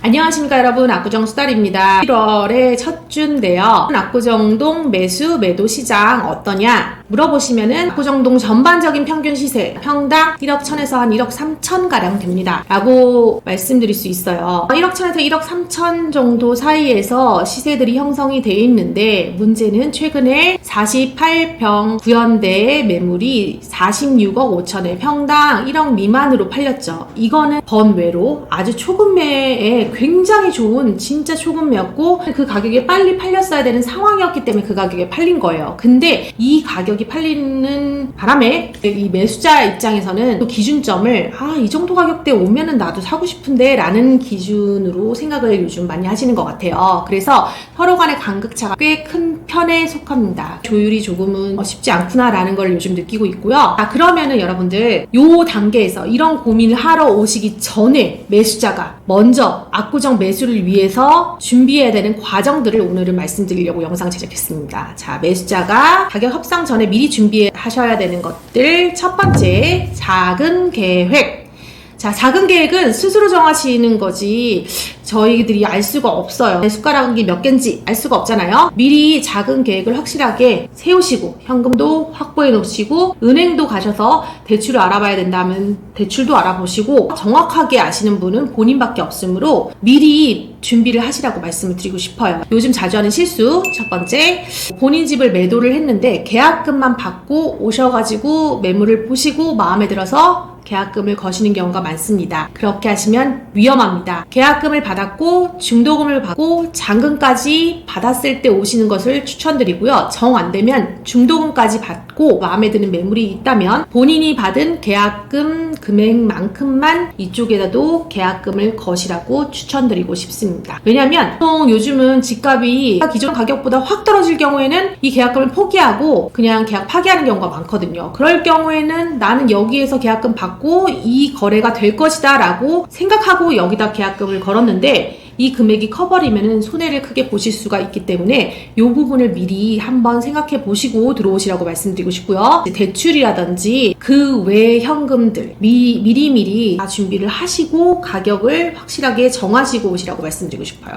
안녕하십니까 여러분, 압구정 수달입니다. 1월의 첫 주인데요. 압구정동 매수 매도 시장 어떠냐 물어보시면은 압구정동 전반적인 평균 시세 평당 1억 1천에서 한 1억 3천 가량 됩니다 라고 말씀드릴 수 있어요. 1억 1천에서 1억 3천 정도 사이에서 시세들이 형성이 되어 있는데, 문제는 최근에 48평 구현대의 매물이 46억 5천에 평당 1억 미만으로 팔렸죠. 이거는 번외로 아주 초급매에 굉장히 좋은 진짜 초급매였고, 그 가격에 빨리 팔렸어야 되는 상황이었기 때문에 그 가격에 팔린 거예요. 근데 이 가격이 팔리는 바람에 이 매수자 입장에서는 또 기준점을 이 정도 가격대 오면은 나도 사고 싶은데 라는 기준으로 생각을 요즘 많이 하시는 것 같아요. 그래서 서로 간의 간극차가 꽤 큰 편에 속합니다. 조율이 조금은 쉽지 않구나 라는 걸 요즘 느끼고 있고요. 그러면은 여러분들 요 단계에서 이런 고민을 하러 오시기 전에 매수자가 먼저 압구정 매수를 위해서 준비해야 되는 과정들을 오늘은 말씀드리려고 영상 제작했습니다. 자, 매수자가 가격 협상 전에 미리 준비하셔야 되는 것들. 첫 번째, 작은 계획. 자, 작은 계획은 스스로 정하시는 거지 저희들이 알 수가 없어요. 숟가락이 몇 개인지 알 수가 없잖아요. 미리 작은 계획을 확실하게 세우시고 현금도 확보해 놓으시고, 은행도 가셔서 대출을 알아봐야 된다면 대출도 알아보시고, 정확하게 아시는 분은 본인밖에 없으므로 미리 준비를 하시라고 말씀을 드리고 싶어요. 요즘 자주 하는 실수 첫 번째, 본인 집을 매도를 했는데 계약금만 받고 오셔가지고 매물을 보시고 마음에 들어서 계약금을 거시는 경우가 많습니다. 그렇게 하시면 위험합니다. 계약금을 받았고 중도금을 받고 잔금까지 받았을 때 오시는 것을 추천드리고요. 정 안 되면 중도금까지 받고 마음에 드는 매물이 있다면 본인이 받은 계약금 금액만큼만 이쪽에다도 계약금을 거시라고 추천드리고 싶습니다. 왜냐면 보통 요즘은 집값이 기존 가격보다 확 떨어질 경우에는 이 계약금을 포기하고 그냥 계약 파기하는 경우가 많거든요. 그럴 경우에는 나는 여기에서 계약금 받고 이 거래가 될 것이다 라고 생각하고 여기다 계약금을 걸었는데, 이 금액이 커버리면 손해를 크게 보실 수가 있기 때문에 이 부분을 미리 한번 생각해 보시고 들어오시라고 말씀드리고 싶고요. 대출이라든지 그 외 현금들 미리미리 다 준비를 하시고 가격을 확실하게 정하시고 오시라고 말씀드리고 싶어요.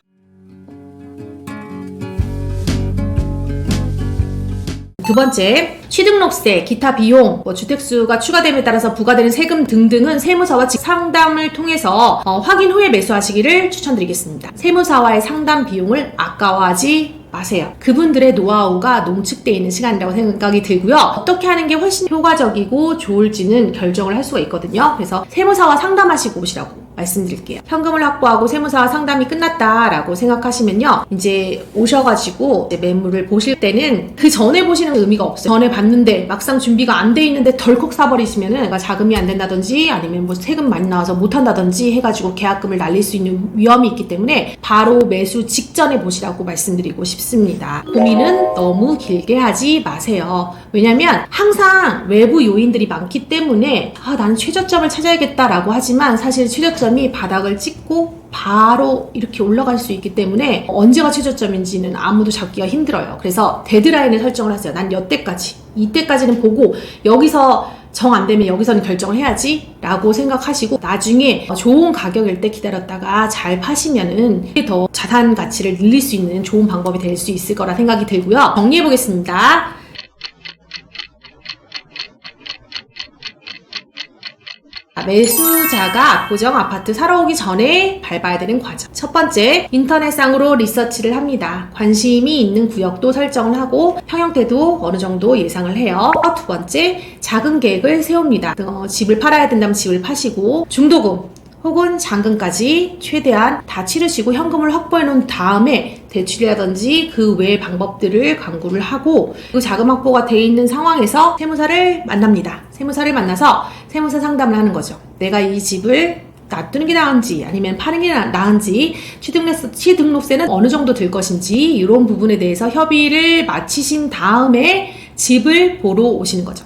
두 번째, 취등록세, 기타 비용, 주택수가 추가됨에 따라서 부과되는 세금 등등은 세무사와 상담을 통해서 확인 후에 매수하시기를 추천드리겠습니다. 세무사와의 상담 비용을 아까워하지 마세요. 그분들의 노하우가 농축되어 있는 시간이라고 생각이 들고요. 어떻게 하는 게 훨씬 효과적이고 좋을지는 결정을 할 수가 있거든요. 그래서 세무사와 상담하시고 오시라고 말씀드릴게요. 현금을 확보하고 세무사와 상담이 끝났다라고 생각하시면요, 이제 오셔가지고 매물을 보실 때는 그 전에 보시는 의미가 없어요. 전에 봤는데 막상 준비가 안 돼 있는데 덜컥 사버리시면은 자금이 안 된다든지 아니면 세금 많이 나와서 못 한다든지 해가지고 계약금을 날릴 수 있는 위험이 있기 때문에 바로 매수 직전에 보시라고 말씀드리고 싶습니다. 고민은 너무 길게 하지 마세요. 왜냐면 항상 외부 요인들이 많기 때문에 나는 최저점을 찾아야겠다라고 하지만 사실 최저점이 바닥을 찍고 바로 이렇게 올라갈 수 있기 때문에 언제가 최저점인지는 아무도 잡기가 힘들어요. 그래서 데드라인을 설정을 하세요. 난 이때까지, 이때까지는 보고 여기서 정 안 되면 여기서는 결정을 해야지 라고 생각하시고, 나중에 좋은 가격일 때 기다렸다가 잘 파시면은 더 자산 가치를 늘릴 수 있는 좋은 방법이 될 수 있을 거라 생각이 들고요. 정리해 보겠습니다. 매수자가 압구정 아파트 사러 오기 전에 밟아야 되는 과정. 첫 번째, 인터넷상으로 리서치를 합니다. 관심이 있는 구역도 설정을 하고 평형태도 어느 정도 예상을 해요. 두 번째, 작은 계획을 세웁니다. 집을 팔아야 된다면 집을 파시고 중도금 혹은 잔금까지 최대한 다 치르시고 현금을 확보해 놓은 다음에 대출이라든지 그 외의 방법들을 강구를 하고, 그 자금 확보가 돼 있는 상황에서 세무사를 만납니다. 세무사를 만나서 세무사 상담을 하는 거죠. 내가 이 집을 놔두는 게 나은지 아니면 파는 게 나은지, 취등록세는 어느 정도 들 것인지, 이런 부분에 대해서 협의를 마치신 다음에 집을 보러 오시는 거죠.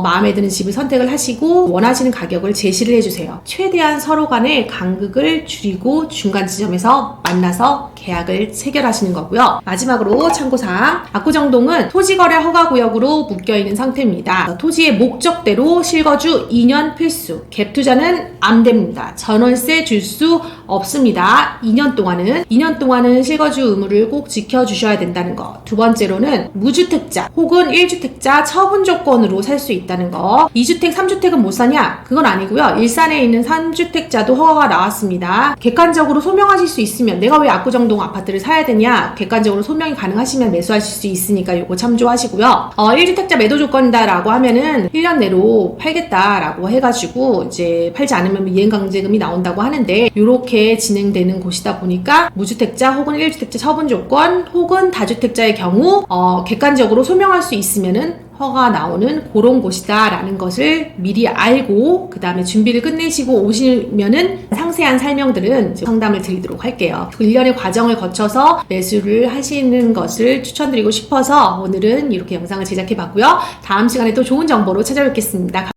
마음에 드는 집을 선택을 하시고 원하시는 가격을 제시를 해주세요. 최대한 서로 간의 간극을 줄이고 중간 지점에서 만나서 계약을 체결하시는 거고요. 마지막으로 참고사항, 압구정동은 토지거래 허가구역으로 묶여있는 상태입니다. 토지의 목적대로 실거주 2년 필수, 갭투자는 안 됩니다. 전월세 줄 수 없습니다. 2년 동안은 실거주 의무를 꼭 지켜주셔야 된다는 거. 두 번째로는 무주택자 혹은 1주택자 처분 조건으로 살 수 있다는 거. 2주택, 3주택은 못 사냐? 그건 아니고요. 일산에 있는 3주택자도 허가가 나왔습니다. 객관적으로 소명하실 수 있으면 내가 왜 압구정동 아파트를 사야 되냐? 객관적으로 소명이 가능하시면 매수하실 수 있으니까 이거 참조하시고요. 1주택자 매도 조건이다라고 하면은 1년 내로 팔겠다라고 해가지고 이제 팔지 않으면 이행강제금이 나온다고 하는데 이렇게 진행되는 곳이다 보니까 무주택자 혹은 1주택자 처분 조건 혹은 다주택자의 경우 객관적으로 소명할 수 있으면은 허가 나오는 그런 곳이다 라는 것을 미리 알고 그 다음에 준비를 끝내시고 오시면은 상세한 설명들은 상담을 드리도록 할게요. 그 일련의 과정을 거쳐서 매수를 하시는 것을 추천드리고 싶어서 오늘은 이렇게 영상을 제작해 봤고요. 다음 시간에 또 좋은 정보로 찾아뵙겠습니다.